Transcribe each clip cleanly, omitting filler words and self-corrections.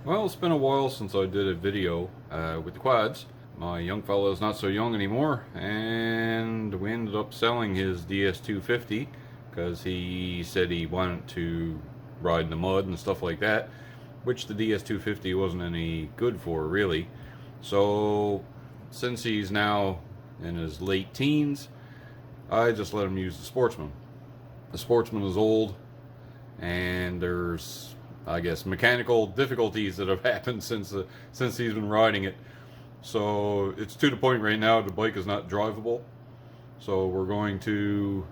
Well, it's been a while since I did a video with the quads. My young fella is not so young anymore, and we ended up selling his DS250 because he said he wanted to ride in the mud and stuff like that, which the DS250 wasn't any good for, really. So, since he's now in his late teens, I just let him use the Sportsman. The Sportsman is old, and there's, I guess, mechanical difficulties that have happened since he's been riding it. So it's to the point right now the bike is not drivable. So we're going to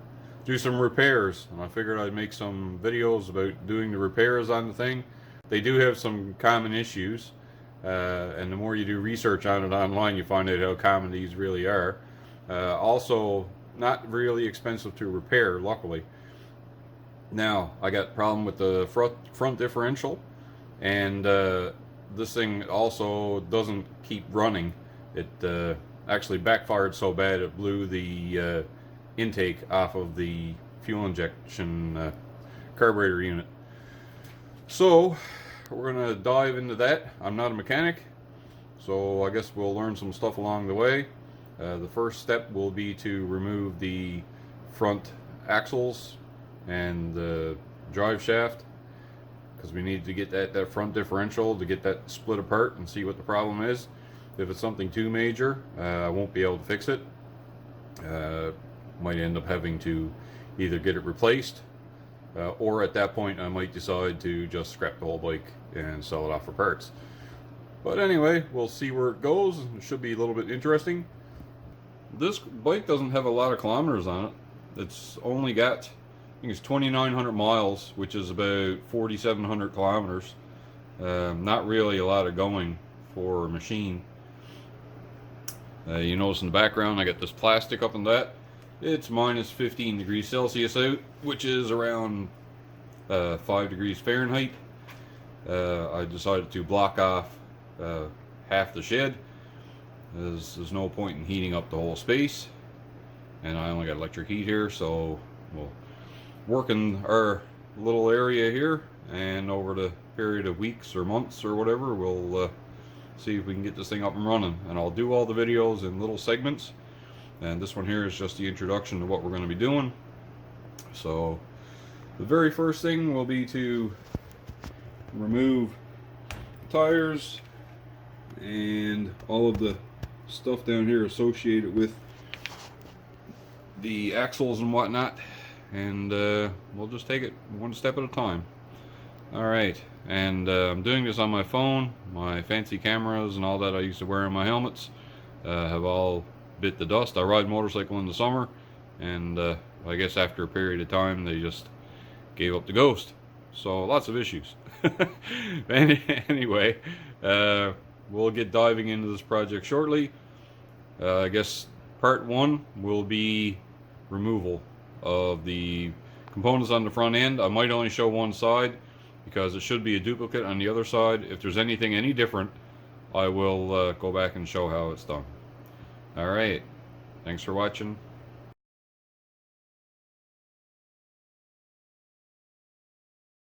do some repairs, and I figured I'd make some videos about doing the repairs on the thing. They do have some common issues, and the more you do research on it online, you find out how common these really are. Also, not really expensive to repair, luckily. Now, I got a problem with the front differential, and this thing also doesn't keep running. It actually backfired so bad it blew the intake off of the fuel injection carburetor unit. So, we're going to dive into that. I'm not a mechanic, so I guess we'll learn some stuff along the way. The first step will be to remove the front axles and the drive shaft, because we need to get that front differential to get that split apart and see what the problem is. If it's something too major, I won't be able to fix it. Might end up having to either get it replaced, or at that point I might decide to just scrap the whole bike and sell it off for parts. But anyway, we'll see where it goes. It should be a little bit interesting. This bike doesn't have a lot of kilometers on it. It's only got, I think it's 2,900 miles, which is about 4,700 kilometers. Not really a lot of going for a machine. You notice in the background I got this plastic up in that. It's minus 15 degrees Celsius out, which is around 5 degrees Fahrenheit. I decided to block off half the shed. There's no point in heating up the whole space, and I only got electric heat here, so we'll work in our little area here, and over the period of weeks or months or whatever, we'll see if we can get this thing up and running. And I'll do all the videos in little segments, and this one here is just the introduction to what we're going to be doing. So the very first thing will be to remove tires and all of the stuff down here associated with the axles and whatnot, and we'll just take it one step at a time. Alright, and I'm doing this on my phone. My fancy cameras and all that I used to wear on my helmets have all bit the dust. I ride motorcycle in the summer, and I guess after a period of time they just gave up the ghost. So lots of issues. Anyway, we'll get diving into this project shortly. I guess part one will be removal of the components on the front end. I might only show one side because it should be a duplicate on the other side. If there's anything any different, I will go back and show how it's done. Alright, thanks for watching.